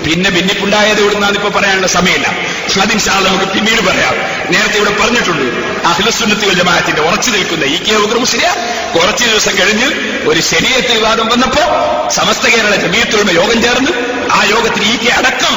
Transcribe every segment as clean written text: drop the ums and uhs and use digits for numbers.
പിന്നെ ഭിന്നിപ്പുണ്ടായത് ഇവിടുന്നാണ് ഇപ്പൊ പറയാനുള്ള സമയമില്ല. അത് ഇൻഷാ അല്ലാഹ് നമുക്ക് പിന്നീട് പറയാം. നേരത്തെ ഇവിടെ പറഞ്ഞിട്ടുണ്ട്, അഹ്ലുസുന്നത്തി വൽ ജമാഅത്തിന്റെ ഉറച്ചു നിൽക്കുന്ന ഇ.കെ. അബൂബക്കർ മുസ്ലിയാർ കുറച്ചു ദിവസം കഴിഞ്ഞ് ഒരു ശരീഅത്ത് വിവാദം വന്നപ്പോ സമസ്ത കേരള ജമീയത്തുൽ ഉലമ യോഗം ചേർന്ന് ആ യോഗത്തിൽ ഇ.കെ. അടക്കം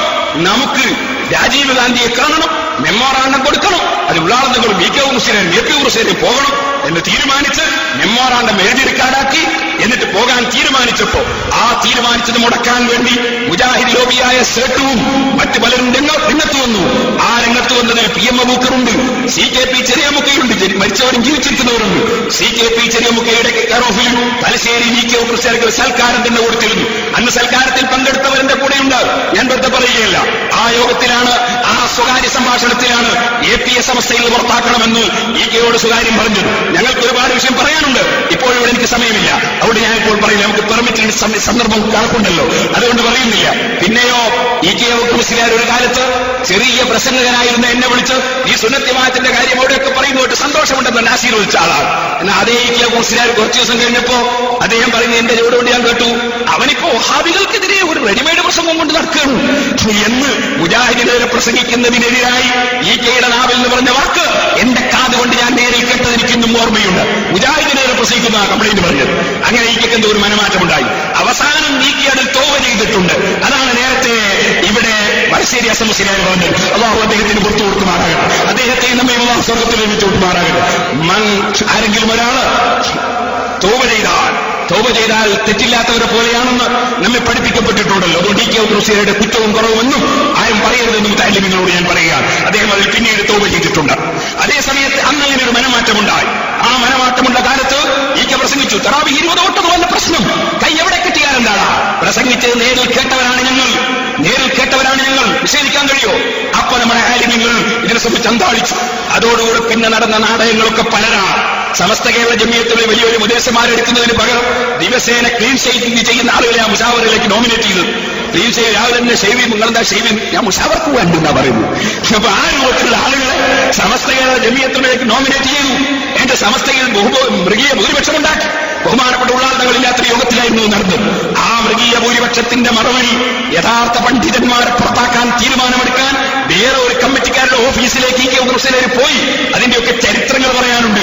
നമുക്ക് രാജീവ് ഗാന്ധിയെ കാണണം, മെമ്മോറാണ്ടം കൊടുക്കണം, അത് ഉള്ളാളങ്ങളും ഇ.കെ. മുസ്ലിയാരും എ.പി. മുസ്ലിയാരും പോകണം എന്ന് തീരുമാനിച്ച് മെമ്മോറാണ്ടം എഴുതി റെക്കോർഡാക്കി എന്നിട്ട് പോകാൻ തീരുമാനിച്ചപ്പോ ആ തീരുമാനിച്ചത് മുടക്കാൻ വേണ്ടി മുജാഹിദ് ലോബിയായ സേട്ടുവും മറ്റു പലരും രംഗത്ത് വന്നു. ആ രംഗത്ത് വന്നതിൽ PM അബൂക്കറുണ്ട്, CKP ചെറിയമുക്കയുണ്ട്, മരിച്ചവരും ജീവിച്ചിരിക്കുന്നവരുണ്ട്. CKP ചെറിയമുക്കയുടെ കെയറോഫിൽ തലശ്ശേരി ഇ.കെ. ക്രിസ്ത്യാനികൾ സൽക്കാരം തന്നെ കൊടുത്തിരുന്നു. അന്ന് സൽക്കാരത്തിൽ പങ്കെടുത്തവരുടെ കൂടെയുണ്ട്. ഞാൻ വെറുതെ പറയുകയല്ല. ആ യോഗത്തിലാണ്, ആ സ്വകാര്യ സംഭാഷണത്തിലാണ് APS അവസ്ഥയിൽ പുറത്താക്കണമെന്ന് ഇ.കെയോട് സ്വകാര്യം പറഞ്ഞത്. ഞങ്ങൾക്ക് ഒരുപാട് വിഷയം പറയാനുണ്ട്, ഇപ്പോഴിവിടെ എനിക്ക് സമയമില്ല, അതുകൊണ്ട് ഞാനിപ്പോൾ പറയില്ല. നമുക്ക് പെർമിറ്റിന് സന്ദർഭം കണക്കുണ്ടല്ലോ, അതുകൊണ്ട് പറയുന്നില്ല. പിന്നെയോ ഇ.കെ. അബൂബക്കർ മുസ്ലിയാർ ഒരു കാലത്ത് ചെറിയ പ്രസംഗകനായിരുന്ന എന്നെ വിളിച്ച് ഈ സുന്നത്ത് ജമാഅത്തിന്റെ കാര്യം അവിടെയൊക്കെ പറയുന്നോട്ട് സന്തോഷമുണ്ടെന്ന് ആശീർവദിച്ച ആളാണ്. എന്നാൽ അതേ ഇ.കെ. അബൂബക്കർ മുസ്ലിയാർ കുറച്ചു ദിവസം കഴിഞ്ഞപ്പോ അദ്ദേഹം പറയുന്നത് എന്റെ ചുവടുകൊണ്ട് ഞാൻ കേട്ടു, അവനിപ്പോ വഹാബികൾക്കെതിരെ ഒരു റെഡിമെയ്ഡ് പ്രസംഗം കൊണ്ട് നടക്കുകയാണ് എന്ന് മുജാഹിദിനെതിരെ പ്രസംഗിക്കുന്നതിനെതിരായി ഇ.കെയുടെ നാവിൽ നിന്ന് പറഞ്ഞ വാക്ക് എന്റെ കാതുകൊണ്ട് ഞാൻ നേരിൽ കേട്ടത് എനിക്കിന്നും ഓർമ്മയുണ്ട്. മുജാഹിദിനെതിരെ പ്രസംഗിക്കുന്ന കംപ്ലൈന്റ് പറഞ്ഞത്. അങ്ങനെ ഇ.കെക്ക് എന്തോ ഒരു മനമാറ്റമുണ്ടായി. അവസാനം ഇ.കെ അതിൽ തോവ ചെയ്തിട്ടുണ്ട്. അതാണ് നേരത്തെ ഇവിടെ വടശ്ശേരി ഹസൻ മുസ്ലിയാർ പറഞ്ഞത്. അല്ലാഹു അദ്ദേഹത്തിന് പുറത്തു കൊടുക്കുമാറാകട്ടെ, അദ്ദേഹത്തെ നമ്മെ അല്ലാഹു സ്വർഗ്ഗത്തിൽ ഒരുമിച്ച് കൊടുക്കുമാറാകട്ടെ. ആരെങ്കിലും ഒരാള് തൗബ ചെയ്താൽ തെറ്റില്ലാത്തവരെ പോലെയാണെന്ന് നമ്മെ പഠിപ്പിക്കപ്പെട്ടിട്ടുണ്ടല്ലോ. അതുകൊണ്ട് ഇ.കെ. അബൂബക്കർ മുസ്ലിയാരുടെ കുറ്റവും കുറവൊന്നും ആരും പറയരുതെന്നും താലിമികളോട് ഞാൻ പറയുകയാണ്. അദ്ദേഹം അതിൽ പിന്നീട് തൗബ ചെയ്തിട്ടുണ്ട്. അതേ സമയത്ത് അന്ന് അങ്ങനെ ഒരു മനമാറ്റമുണ്ടായി. ആ മനമാറ്റമുള്ള കാലത്ത് ഇ.കെ. പ്രസംഗിച്ചു, തറാവീഹ് 20 ഓട്ടത് വന്ന പ്രശ്നം കൈ എവിടെ കിട്ടിയാൽ എന്താണ്? പ്രസംഗിച്ചത് നേരിൽ കേട്ടവരാണ് ഞങ്ങൾ, നിഷേധിക്കാൻ കഴിയോ? അപ്പൊ നമ്മുടെ ആലിമ്യങ്ങൾ ഇതിനെ സംബന്ധിച്ച് അന്താളിച്ചു. അതോടുകൂടി പിന്നെ നടന്ന നാടകങ്ങളൊക്കെ പലരാണ്. സമസ്ത കേരള ജമിയത്തുൽ വലിയൊരു മുദ്ദേശമാരെടുക്കുന്നതിന് പകരം ദിവസേന ക്ലീൻ ഷേവിംഗ് ചെയ്യുന്ന ആളുകളെ ആ മുഷാവറിലേക്ക് നോമിനേറ്റ് ചെയ്തത്. ക്ലീൻ ഷേവ് രാവിലെ തന്നെ ഷേവിംഗ്, നിങ്ങളെന്താ ഷേവിംഗ്? ഞാൻ മുഷാവർക്ക് വേണ്ടെന്നാ പറയുന്നത്. അപ്പൊ ആ രൂപത്തിലുള്ള ആളുകളെ സമസ്ത കേരള ജമിയത്തുലേക്ക് നോമിനേറ്റ് ചെയ്തു. എന്റെ സമസ്തയിൽ മൃഗീയ ഭൂരിപക്ഷം ഉണ്ടാക്കി. ബഹുമാനപ്പെട്ട ഉള്ളാളങ്ങളില്ലാത്തൊരു യോഗത്തിലായിരുന്നു നടന്നത്. ആ മൃഗീയ ഭൂരിപക്ഷത്തിന്റെ മറവിൽ യഥാർത്ഥ പണ്ഡിതന്മാരെ പുറത്താക്കാൻ തീരുമാനമെടുക്കാൻ വേറെ ഒരു കമ്മിറ്റിക്കാരുടെ ഓഫീസിലേക്ക് ഇ.കെ. മുസ്ലിയാർ പോയി. അതിന്റെയൊക്കെ ചരിത്രങ്ങൾ പറയാനുണ്ട്.